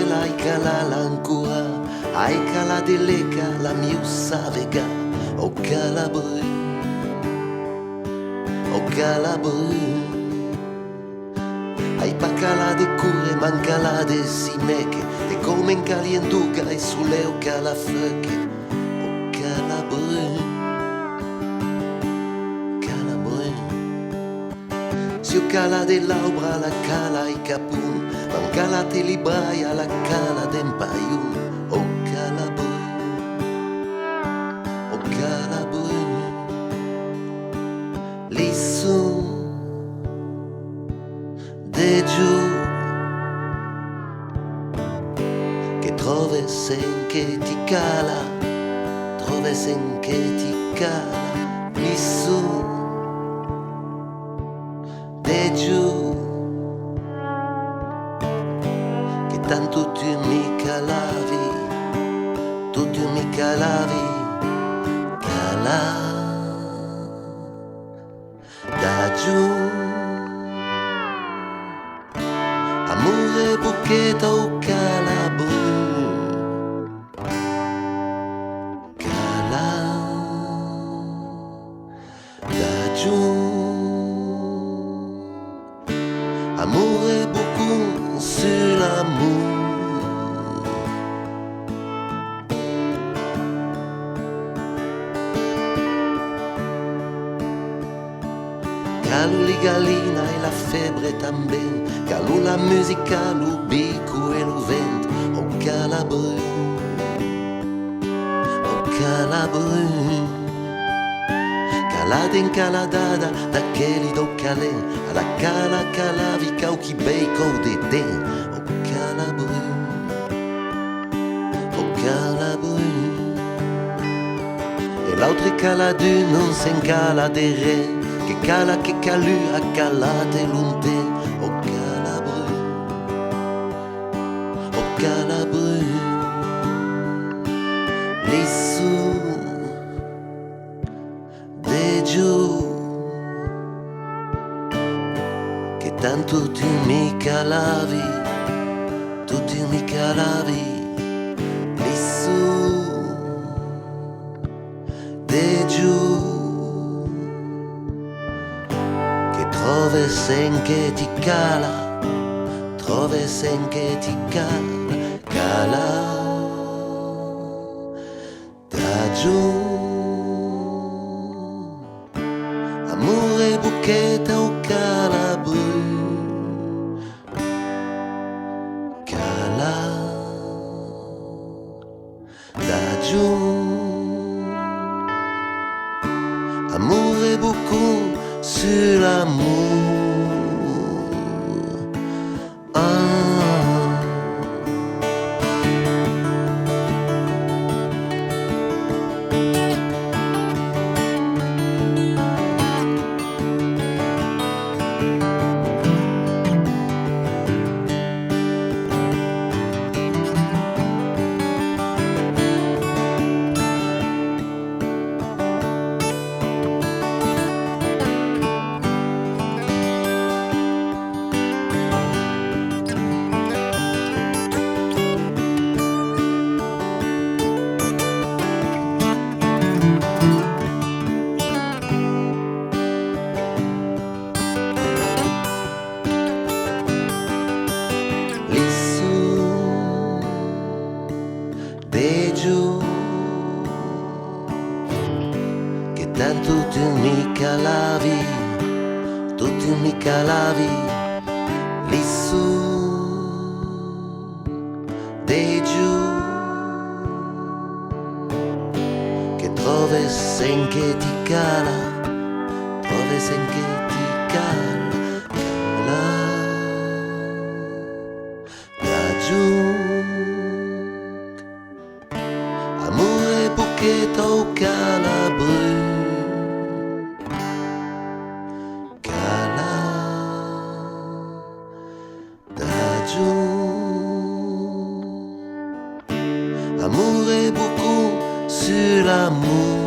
l'hai calala ancora, hai cala deleca la miussa vega, o calabru, o calabru. Hai pa cala de cure, mancala de simeche, e come in calienduca e sulle o calafeche, o calabru, calabru. Si o cala de laubra la cala i capun, mancala te libraia la cala d'empaiun, o calabru, o calabru. Lissù de giù che trovesen che ti cala, trovesen che ti cala, lissù de giù che tanto tu mi calavi, tu mi calavi, cala da giù. Amore bucchetta o calabru, cala da giù. Amore beaucoup sur l'amour. Calu li gallina e la febbre tambien, calu la musica, l'ubico e lo vent, o calabru, o calabru. Calada in caladada, da quelli do calè, alla cala calavi cauchi bei de den, o calabru, o calabru. E l'altre caladu non s'encala de re, che cala che calu a calate lunte, o calabru, o calabru. Lissù de giù che tanto tu mi calavi, tu mi calavi, lissù de giù. Trove sen che ti cala, trove sen che ti cala, cala da giù. Amore bucchetta o calabru, cala da giù. Amore beaucoup sur l'amour. Che tanto tu mi calavi, tu mi calavi, lissù de giù, che trove sen che ti cala, trove sen che ti cala, cala da giù. Amore bucchetta o calabru, cala da giù. Amore beaucoup sur l'amour.